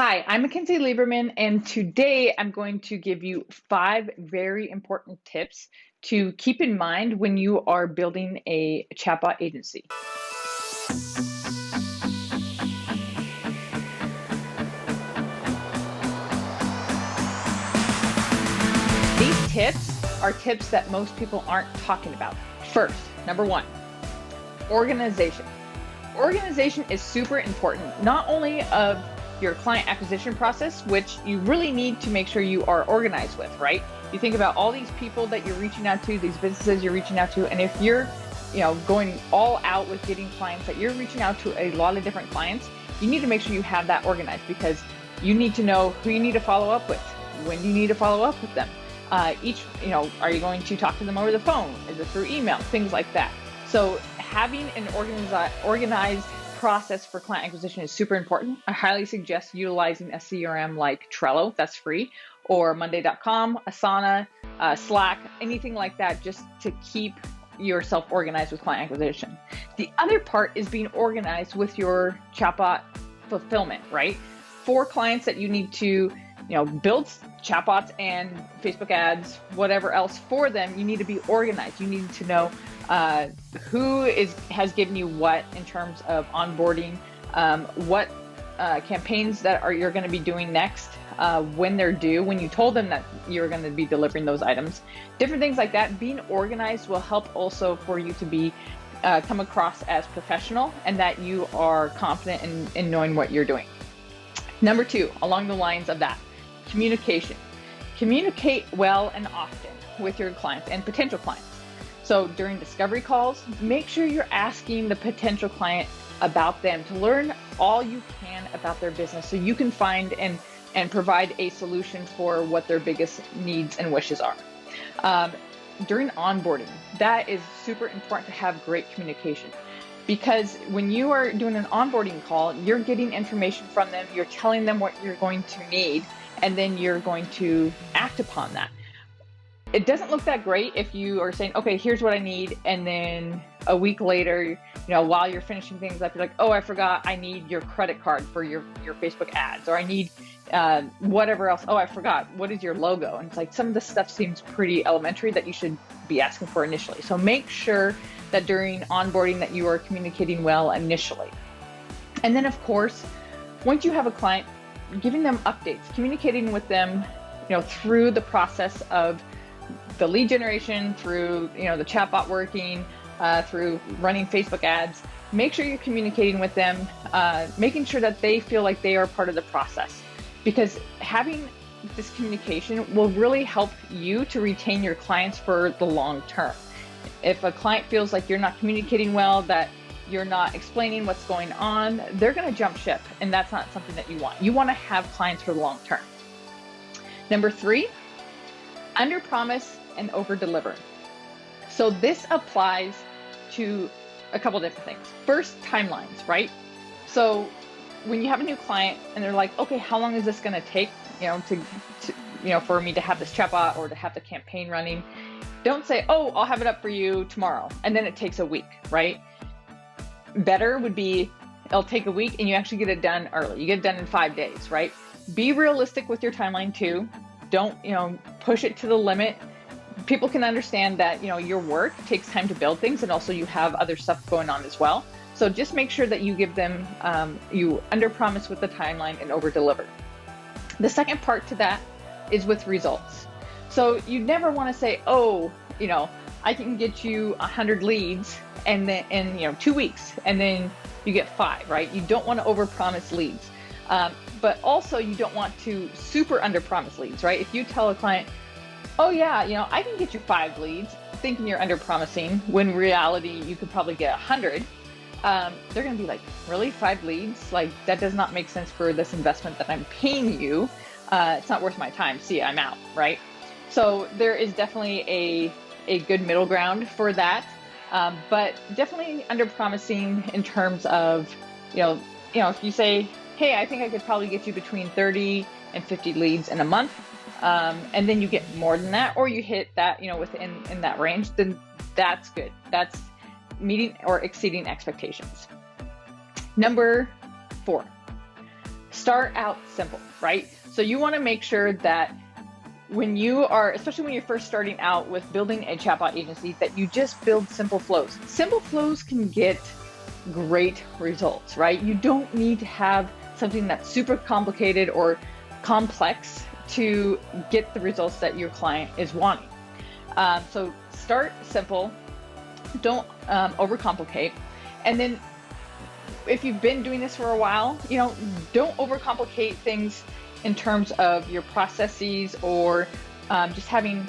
Hi, I'm Mackenzie Lieberman, and today I'm going to give you 5 very important tips to keep in mind when you are building a chatbot agency. These tips are tips that most people aren't talking about. First, number one, organization. Organization is super important, not only of your client acquisition process, which you really need to make sure you are organized with, right? You think about all these people that you're reaching out to, these businesses you're reaching out to, and if you're, going all out with getting clients, that you're reaching out to a lot of different clients, you need to make sure you have that organized, because you need to know who you need to follow up with. When do you need to follow up with them? Are you going to talk to them over the phone? Is it through email? Things like that. So having an organized process for client acquisition is super important. I highly suggest utilizing a CRM like Trello, that's free, or Monday.com, Asana, Slack, anything like that, just to keep yourself organized with client acquisition. The other part is being organized with your chatbot fulfillment, right? For clients that you need to build chatbots and Facebook ads, whatever else for them, you need to be organized. You need to know who has given you what in terms of onboarding, what campaigns that you're going to be doing next, when they're due, when you told them that you're going to be delivering those items, different things like that. Being organized will help also for you to be come across as professional, and that you are confident in knowing what you're doing. Number two, along the lines of that, communication. Communicate well and often with your clients and potential clients. So during discovery calls, make sure you're asking the potential client about them to learn all you can about their business, so you can find and provide a solution for what their biggest needs and wishes are. During onboarding, that is super important to have great communication, because when you are doing an onboarding call, you're getting information from them, you're telling them what you're going to need, and then you're going to act upon that. It doesn't look that great if you are saying, okay, here's what I need, and then a week later, while you're finishing things up, you're like, oh, I forgot I need your credit card for your Facebook ads, or I need whatever else. Oh, I forgot, what is your logo? And it's like, some of this stuff seems pretty elementary that you should be asking for initially. So make sure that during onboarding that you are communicating well initially. And then of course, once you have a client, giving them updates, communicating with them, through the process of the lead generation, through the chatbot working, through running Facebook ads. Make sure you're communicating with them, making sure that they feel like they are part of the process, because having this communication will really help you to retain your clients for the long term. If a client feels like you're not communicating well, that you're not explaining what's going on, they're going to jump ship, and that's not something that you want. You want to have clients for the long term. Number three, under promise and over deliver. So this applies to a couple different things. First, timelines, right? So when you have a new client and they're like, okay, how long is this going to take, for me to have this chatbot or to have the campaign running? Don't say, oh, I'll have it up for you tomorrow, and then it takes a week, right? Better would be, it'll take a week and you actually get it done early. You get it done in 5 days, right? Be realistic with your timeline too. Don't, push it to the limit. People can understand that, your work takes time to build things, and also you have other stuff going on as well. So just make sure that you give them, you under promise with the timeline and over deliver. The second part to that is with results. So you never want to say, oh, I can get you 100 leads and then in 2 weeks, and then you get 5, right? You don't want to over promise leads. But also you don't want to super under promise leads, right? If you tell a client, oh yeah, I can get you 5 leads, thinking you're under promising, when in reality you could probably get 100, they're going to be like, really, 5 leads? Like, that does not make sense for this investment that I'm paying you. It's not worth my time. See, I'm out, right? So there is definitely a good middle ground for that. But definitely under promising in terms of, if you say, hey, I think I could probably get you between 30 and 50 leads in a month, and then you get more than that, or you hit that, within that range, then that's good. That's meeting or exceeding expectations. Number 4, start out simple, right? So you want to make sure that when you are, especially when you're first starting out with building a chatbot agency, that you just build simple flows. Simple flows can get great results, right? You don't need to have something that's super complicated or complex to get the results that your client is wanting. So start simple, don't overcomplicate. And then if you've been doing this for a while, don't overcomplicate things in terms of your processes or just having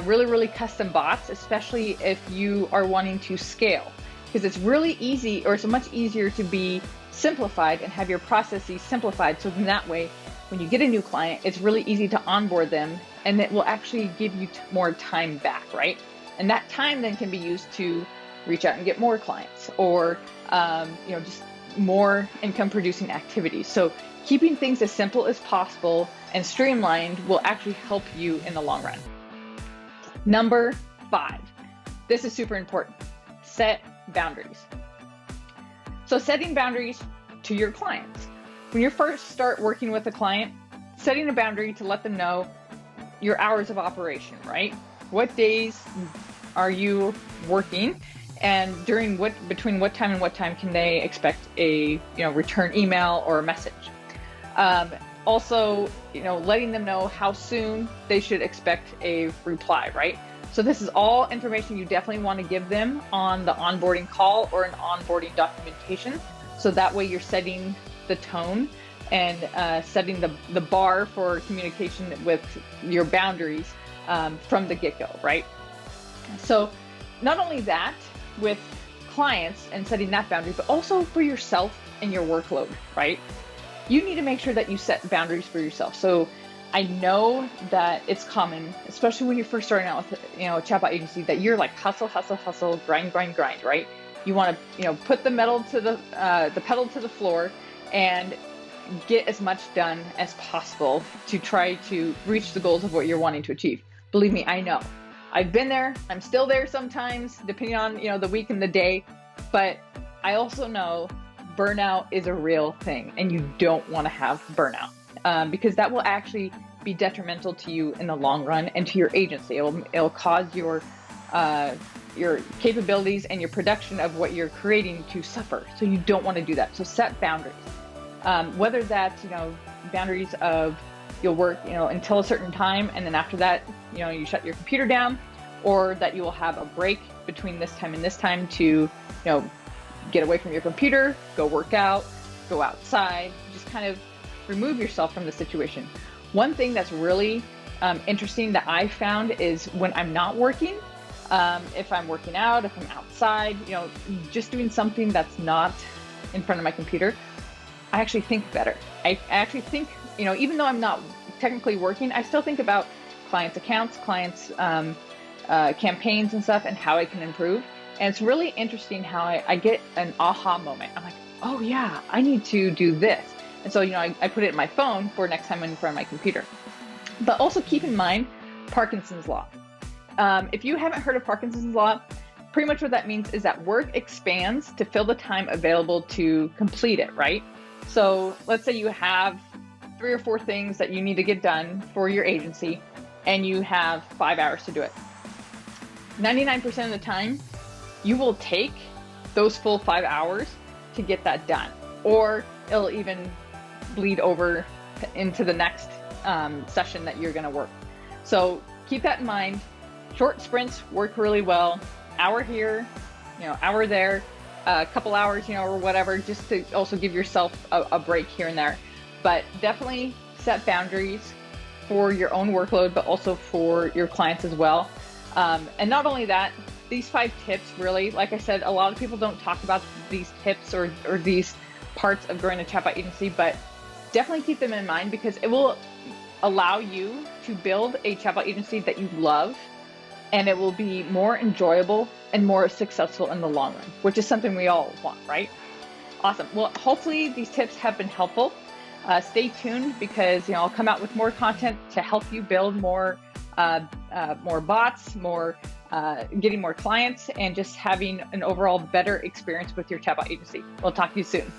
really custom bots, especially if you are wanting to scale, because it's really easy, or it's much easier to be simplified and have your processes simplified. So then that way, when you get a new client, it's really easy to onboard them, and it will actually give you more time back, right? And that time then can be used to reach out and get more clients, or just more income producing activities. So keeping things as simple as possible and streamlined will actually help you in the long run. Number 5, this is super important. Set boundaries. So setting boundaries to your clients. When you first start working with a client, setting a boundary to let them know your hours of operation, right? What days are you working, and between what time and what time can they expect a return email or a message? Also, letting them know how soon they should expect a reply, right? So this is all information you definitely want to give them on the onboarding call or an onboarding documentation. So that way you're setting the tone and setting the bar for communication with your boundaries from the get-go, right? So not only that with clients and setting that boundary, but also for yourself and your workload, right? You need to make sure that you set boundaries for yourself. So I know that it's common, especially when you're first starting out with a chatbot agency, that you're like hustle, grind, right? You want to put the pedal to the floor and get as much done as possible to try to reach the goals of what you're wanting to achieve. Believe me, I know. I've been there. I'm still there sometimes, depending on the week and the day. But I also know burnout is a real thing, and you don't want to have burnout because that will actually be detrimental to you in the long run and to your agency. It'll cause your capabilities and your production of what you're creating to suffer. So you don't want to do that. So set boundaries. Whether that's boundaries of you'll work until a certain time, and then after that you shut your computer down, or that you will have a break between this time and this time to get away from your computer, go work out, go outside, just kind of remove yourself from the situation. One thing that's really interesting that I found is when I'm not working, if I'm working out, if I'm outside, just doing something that's not in front of my computer, I actually think better. I actually think, even though I'm not technically working, I still think about clients' accounts, clients' campaigns and stuff, and how I can improve. And it's really interesting how I get an aha moment. I'm like, oh yeah, I need to do this. And so, I put it in my phone for next time I'm in front of my computer. But also keep in mind Parkinson's law. If you haven't heard of Parkinson's law, pretty much what that means is that work expands to fill the time available to complete it, right? So let's say you have 3 or 4 things that you need to get done for your agency, and you have 5 hours to do it. 99% of the time, you will take those full 5 hours to get that done, or it'll even bleed over into the next session that you're going to work. So keep that in mind. Short sprints work really well. Hour here, hour there, a couple hours, or whatever, just to also give yourself a break here and there. But definitely set boundaries for your own workload, but also for your clients as well. And not only that, these 5 tips really, like I said, a lot of people don't talk about these tips or these parts of growing a chatbot agency, but definitely keep them in mind, because it will allow you to build a chatbot agency that you love, and it will be more enjoyable and more successful in the long run, which is something we all want, right? Awesome. Well, hopefully these tips have been helpful. Stay tuned, because I'll come out with more content to help you build more bots, getting more clients, and just having an overall better experience with your chatbot agency. We'll talk to you soon.